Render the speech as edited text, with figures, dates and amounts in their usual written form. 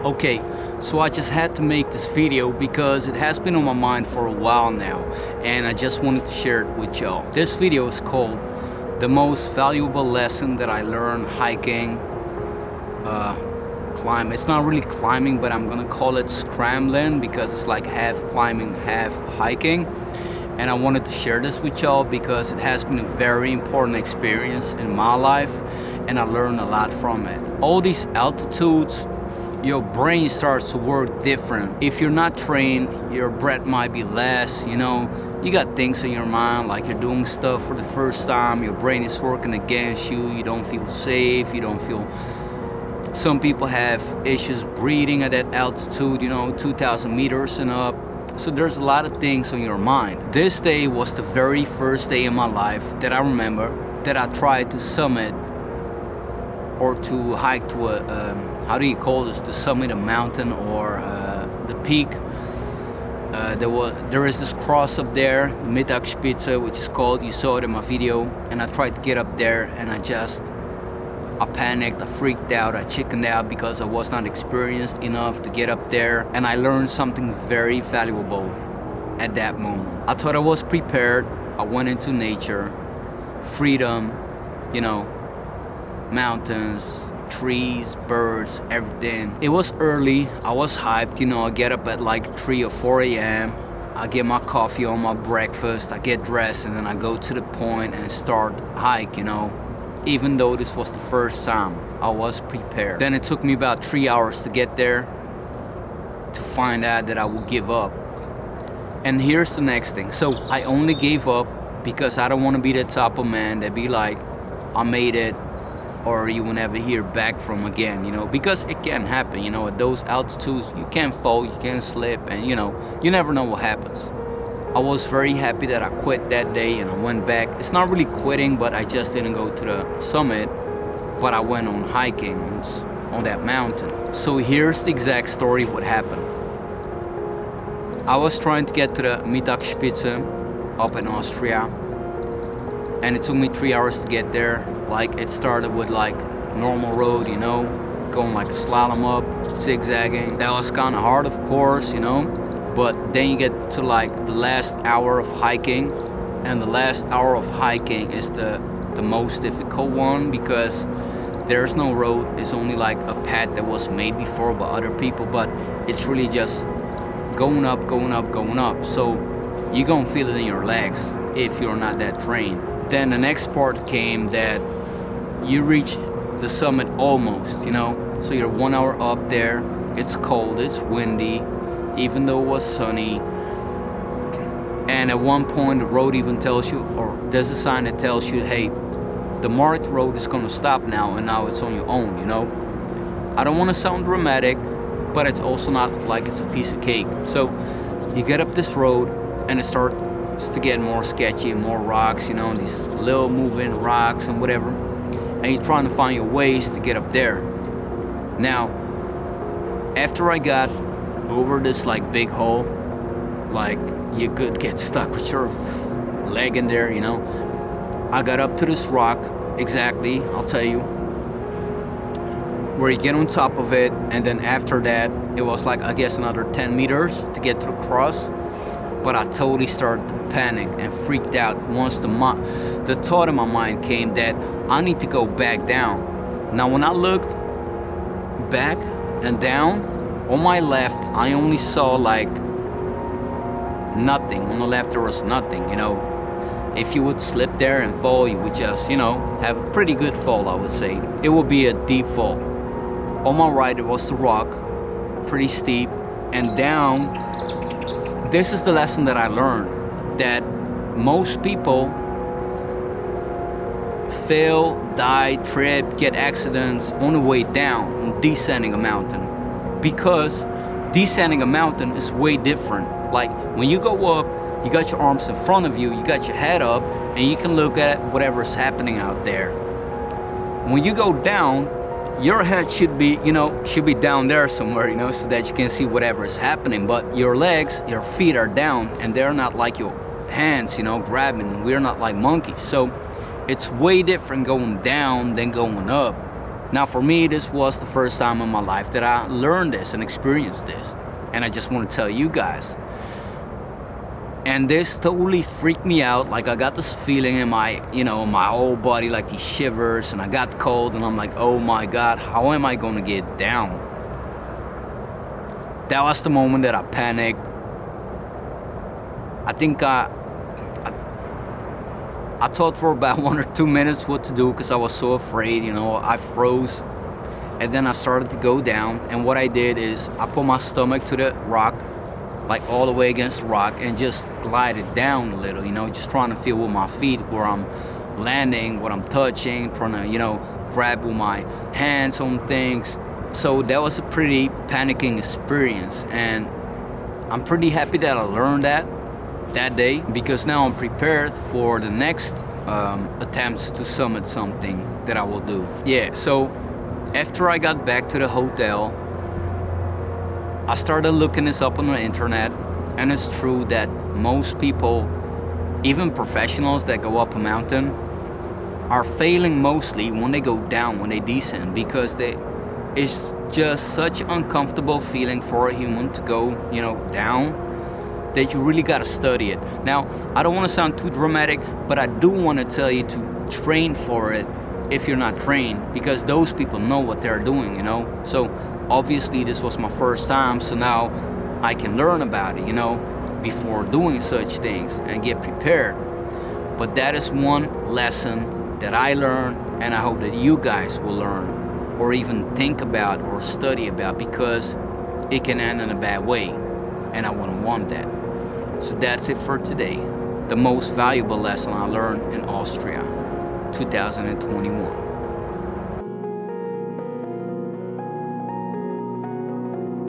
Okay, so I just had to make this video because it has been on my mind for a while now, and I just wanted to share it with y'all. This video is called The Most Valuable Lesson That I Learned Hiking, climb. It's not really climbing, but I'm gonna call it scrambling because it's like half climbing, half hiking. And I wanted to share this with y'all because it has been a very important experience in my life, and I learned a lot from it. All these altitudes, your brain starts to work different. If you're not trained, your breath might be less, you know. You got things in your mind, like you're doing stuff for the first time, your brain is working against you, you don't feel safe, you don't feel... Some people have issues breathing at that altitude, you know, 2,000 meters and up. So there's a lot of things on your mind. This day was the very first day in my life that I remember that I tried to summit or to hike to a, how do you call this, to summit a mountain or the peak. There is this cross up there, the Mittagspitze, which is called, you saw it in my video, and I tried to get up there and I panicked, I freaked out, I chickened out because I was not experienced enough to get up there, and I learned something very valuable at that moment. I thought I was prepared, I went into nature, freedom, you know, mountains, trees, birds, everything. It was early, I was hyped, you know, I get up at like 3 or 4 a.m. I get my coffee on my breakfast, I get dressed, and then I go to the point and start hike, you know. Even though this was the first time, I was prepared. Then it took me about 3 hours to get there to find out that I would give up. And here's the next thing. So I only gave up because I don't want to be the type of man that be like, I made it, or you will never hear back from again, you know, because it can happen, you know, at those altitudes, you can fall, you can slip, and you know, you never know what happens. I was very happy that I quit that day and I went back. It's not really quitting, but I just didn't go to the summit, but I went on hiking on that mountain. So here's the exact story of what happened. I was trying to get to the Mittagspitze up in Austria, and it took me 3 hours to get there. Like, it started with like normal road, you know, going like a slalom up, zigzagging. That was kind of hard, of course, you know. But then you get to like the last hour of hiking, and the last hour of hiking is the most difficult one because there's no road. It's only like a path that was made before by other people, but it's really just going up, going up, going up. So you're gonna feel it in your legs if you're not that trained. Then the next part came that you reach the summit almost, you know. So you're 1 hour up there, it's cold, it's windy, even though it was sunny. And at one point the road even tells you, or there's a sign that tells you, hey, the marked road is gonna stop now, and now it's on your own, you know. I don't want to sound dramatic, but it's also not like it's a piece of cake. So you get up this road and it starts to get more sketchy and more rocks, you know, these little moving rocks and whatever, and you're trying to find your ways to get up there. Now, after I got over this like big hole, like you could get stuck with your leg in there, you know, I got up to this rock, exactly, I'll tell you, where you get on top of it, and then after that it was like, I guess, another 10 meters to get to the cross. But I totally started to panic and freaked out once the thought in my mind came that I need to go back down. Now when I looked back and down, on my left, I only saw like nothing. On the left, there was nothing, you know. If you would slip there and fall, you would just, you know, have a pretty good fall, I would say. It would be a deep fall. On my right, it was the rock, pretty steep. And down, this is the lesson that I learned, that most people fail, die, trip, get accidents on the way down, on descending a mountain. Because descending a mountain is way different. Like when you go up, you got your arms in front of you, you got your head up, and you can look at whatever's happening out there. When you go down, your head should be, you know, down there somewhere, you know, so that you can see whatever is happening. But your legs, your feet are down, and they're not like your hands, you know, grabbing. We're not like monkeys. So it's way different going down than going up. Now for me, this was the first time in my life that I learned this and experienced this. And I just want to tell you guys. And this totally freaked me out. Like I got this feeling in my, my whole body, like these shivers, and I got cold, and I'm like, oh my God, how am I gonna get down? That was the moment that I panicked. I think I thought for about 1 or 2 minutes what to do because I was so afraid, I froze. And then I started to go down, and what I did is I put my stomach to the rock, like all the way against the rock, and just glided down a little, just trying to feel with my feet where I'm landing, what I'm touching, trying to, grab with my hands on things. So that was a pretty panicking experience, and I'm pretty happy that I learned that day, because now I'm prepared for the next attempts to summit something that I will do. Yeah, so after I got back to the hotel, I started looking this up on the internet, and it's true that most people, even professionals that go up a mountain, are failing mostly when they go down, when they descend, because it's just such an uncomfortable feeling for a human to go, down, that you really gotta study it. Now, I don't want to sound too dramatic, but I do want to tell you to train for it if you're not trained, because those people know what they're doing, So obviously this was my first time, so now I can learn about it, before doing such things and get prepared. But that is one lesson that I learned, and I hope that you guys will learn, or even think about or study about, because it can end in a bad way, and I wouldn't want that. So that's it for today. The most valuable lesson I learned in Austria, 2021.